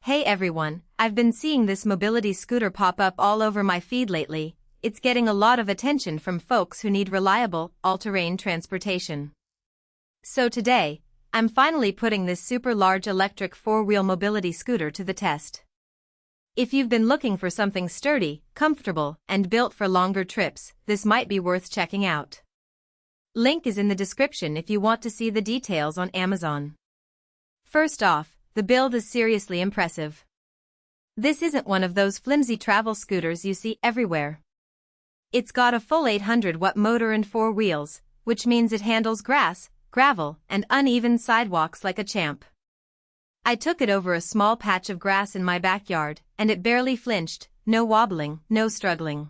Hey everyone, I've been seeing this mobility scooter pop up all over my feed lately. It's getting a lot of attention from folks who need reliable, all-terrain transportation. So today, I'm finally putting this super large electric 4-wheel mobility scooter to the test. If you've been looking for something sturdy, comfortable, and built for longer trips, this might be worth checking out. Link is in the description if you want to see the details on Amazon. First off, the build is seriously impressive. This isn't one of those flimsy travel scooters you see everywhere. It's got a full 800-watt motor and 4 wheels, which means it handles grass, gravel, and uneven sidewalks like a champ. I took it over a small patch of grass in my backyard, and it barely flinched, no wobbling, no struggling.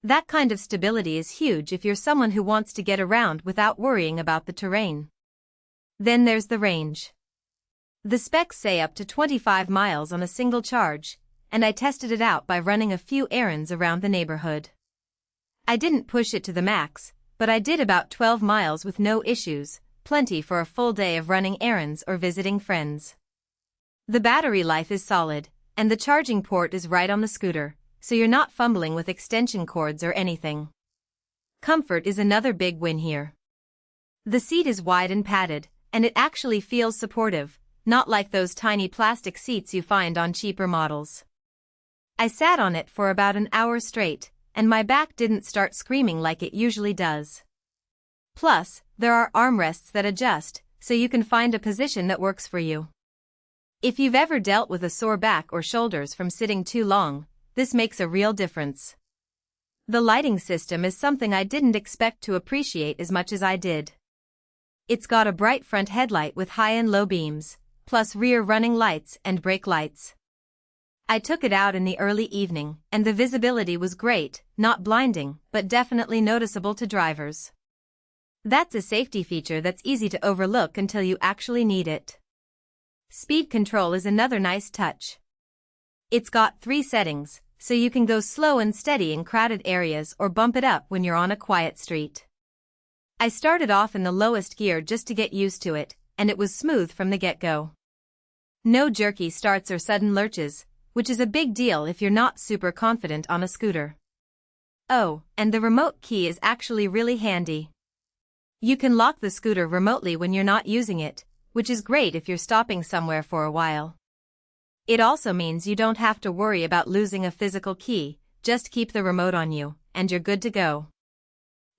That kind of stability is huge if you're someone who wants to get around without worrying about the terrain. Then there's the range. The specs say up to 25 miles on a single charge, and I tested it out by running a few errands around the neighborhood. I didn't push it to the max, but I did about 12 miles with no issues, plenty for a full day of running errands or visiting friends. The battery life is solid, and the charging port is right on the scooter, so you're not fumbling with extension cords or anything. Comfort is another big win here. The seat is wide and padded, and it actually feels supportive, not like those tiny plastic seats you find on cheaper models. I sat on it for about an hour straight, and my back didn't start screaming like it usually does. Plus, there are armrests that adjust, so you can find a position that works for you. If you've ever dealt with a sore back or shoulders from sitting too long, this makes a real difference. The lighting system is something I didn't expect to appreciate as much as I did. It's got a bright front headlight with high and low beams, plus rear running lights and brake lights. I took it out in the early evening, and the visibility was great, not blinding, but definitely noticeable to drivers. That's a safety feature that's easy to overlook until you actually need it. Speed control is another nice touch. It's got 3 settings, so you can go slow and steady in crowded areas or bump it up when you're on a quiet street. I started off in the lowest gear just to get used to it, and it was smooth from the get-go. No jerky starts or sudden lurches, which is a big deal if you're not super confident on a scooter. Oh, and the remote key is actually really handy. You can lock the scooter remotely when you're not using it, which is great if you're stopping somewhere for a while. It also means you don't have to worry about losing a physical key, just keep the remote on you, and you're good to go.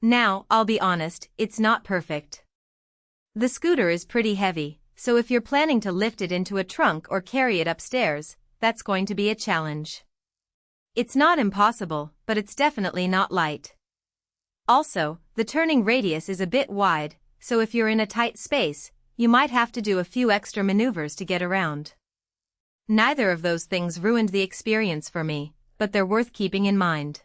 Now, I'll be honest, it's not perfect. The scooter is pretty heavy, so if you're planning to lift it into a trunk or carry it upstairs, that's going to be a challenge. It's not impossible, but it's definitely not light. Also, the turning radius is a bit wide, so if you're in a tight space, you might have to do a few extra maneuvers to get around. Neither of those things ruined the experience for me, but they're worth keeping in mind.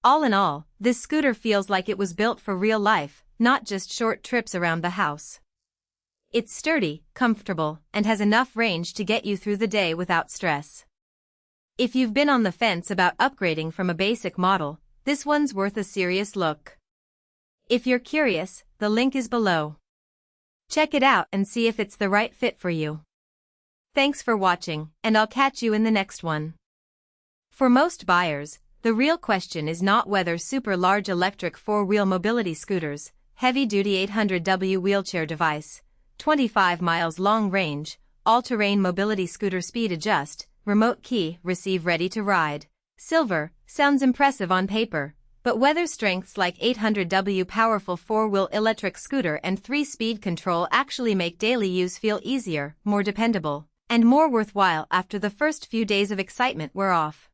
All in all, this scooter feels like it was built for real life, not just short trips around the house. It's sturdy, comfortable, and has enough range to get you through the day without stress. If you've been on the fence about upgrading from a basic model, this one's worth a serious look. If you're curious, the link is below. Check it out and see if it's the right fit for you. Thanks for watching, and I'll catch you in the next one. For most buyers, the real question is not whether super large electric 4-wheel mobility scooters, heavy-duty 800W wheelchair device, 25 miles long range, all-terrain mobility scooter speed adjust, remote key, receive ready to ride, silver, sounds impressive on paper, but whether strengths like 800W powerful 4-wheel electric scooter and 3-speed control actually make daily use feel easier, more dependable, and more worthwhile after the first few days of excitement wear off.